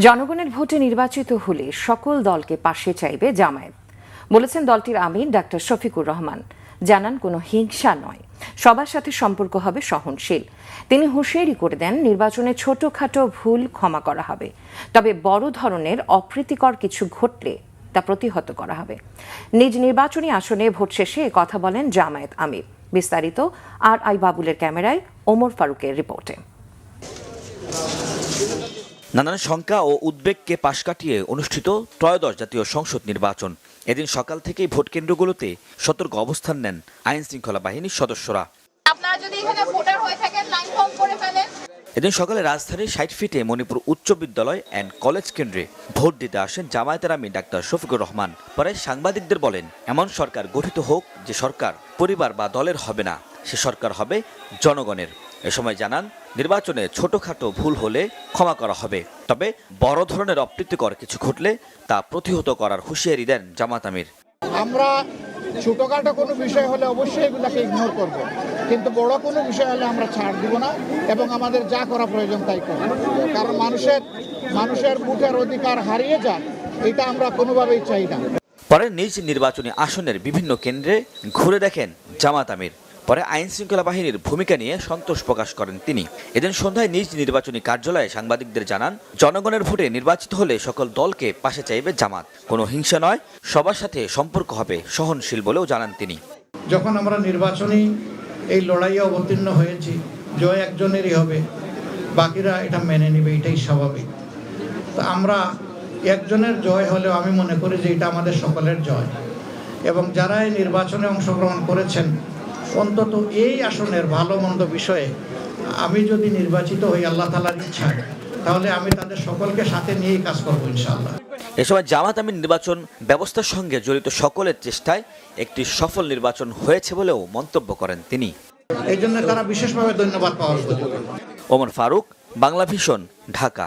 জনগণের ভোটে নির্বাচিত হলে সকল দলকে পাশে চাইবে জামায়াত, বলেছেন দলটির আমির ডাক্তার শফিকুর রহমান। জানান কোনো হিংসা নয়, সবার সাথে সম্পর্ক হবে সহনশীল। তিনি হুঁশিয়ারি করে দেন নির্বাচনে ছোটখাটো ভুল ক্ষমা করা হবে, তবে বড় ধরনের অপ্রীতিকর কিছু ঘটলে তা প্রতিহত করা হবে। নিজ নির্বাচনী আসনে ভোট শেষে কথা বলেন জামায়াত আমির। বিস্তারিত RI বাবুলের ক্যামেরায় ওমর ফারুকের রিপোর্টে। নানান শঙ্কা ও উদ্বেগকে পাশ কাটিয়ে অনুষ্ঠিত ত্রয়োদশ জাতীয় সংসদ নির্বাচন। এদিন সকাল থেকেই ভোট কেন্দ্রগুলোতে সতর্ক অবস্থান নেন আইন শৃঙ্খলা বাহিনীর সদস্যরা। এদিন সকালে রাজধানীর ৬০ ফিটে মণিপুর উচ্চ বিদ্যালয় অ্যান্ড কলেজ কেন্দ্রে ভোট দিতে আসেন জামায়াতের আমির ডাক্তার শফিকুর রহমান। পরে সাংবাদিকদের বলেন, এমন সরকার গঠিত হোক যে সরকার পরিবার বা দলের হবে না, সে সরকার হবে জনগণের। এ সময় জানান, নির্বাচনে ছোটখাটো ভুল হলে ক্ষমা করা হবে, তবে বড় ধরনের অপ্রীতিকর কিছু ঘটলে তা প্রতিহত করার হুঁশিয়ারি দেন জামাত আমির। আমরা ছোটখাটো কোনো বিষয় হলে অবশ্যই এগুলাকে ইগনোর করব, কিন্তু বড় কোনো বিষয় হলে আমরা ছাড় দিব না এবং আমাদের যা করা প্রয়োজন তাই করব। কারণ মানুষের ভোটের অধিকার হারিয়ে যাক, এটা আমরা কোনোভাবেই চাই না। পরে নিজ নির্বাচনী আসনের বিভিন্ন কেন্দ্রে ঘুরে দেখেন জামাত আমির। পরে আইন শৃঙ্খলা বাহিনীর ভূমিকা নিয়ে সন্তোষ প্রকাশ করেন তিনি। এদিন সন্ধ্যায় নিজ নির্বাচনী কার্যালয়ে সাংবাদিকদের জানান, জনগণের ভোটে নির্বাচিত হলে সকল দলকে পাশে চাইবে জামাত। কোনো হিংসা নয়, সবার সাথে সম্পর্ক হবে সহনশীল বলেও জানান তিনি। যখন আমরা নির্বাচনী এই লড়াইয়ে অবতীর্ণ হয়েছি, জয় একজনেরই হবে, বাকিরা এটা মেনে নেবে, এটাই স্বাভাবিক। তো আমরা একজনের জয় হলেও আমি মনে করি যে এটা আমাদের সকলের জয়, এবং যারা এই নির্বাচনে অংশগ্রহণ করেছেন, অন্তত এই আসনের ভালো মন্দ বিষয়ে আমি যদি নির্বাচিত হই আল্লাহ তাআলার ইচ্ছায়, তাহলে আমি তাদের সকলকে সাথে নিয়েই কাজ করবো ইনশাআল্লাহ। এ সময় জামাত আমির নির্বাচন ব্যবস্থার সঙ্গে জড়িত সকলের চেষ্টায় একটি সফল নির্বাচন হয়েছে বলেও মন্তব্য করেন তিনি। এই জন্য তারা বিশেষভাবে ধন্যবাদ পাওয়ার উপযোগী। ওমর ফারুক, বাংলা ভিশন, ঢাকা।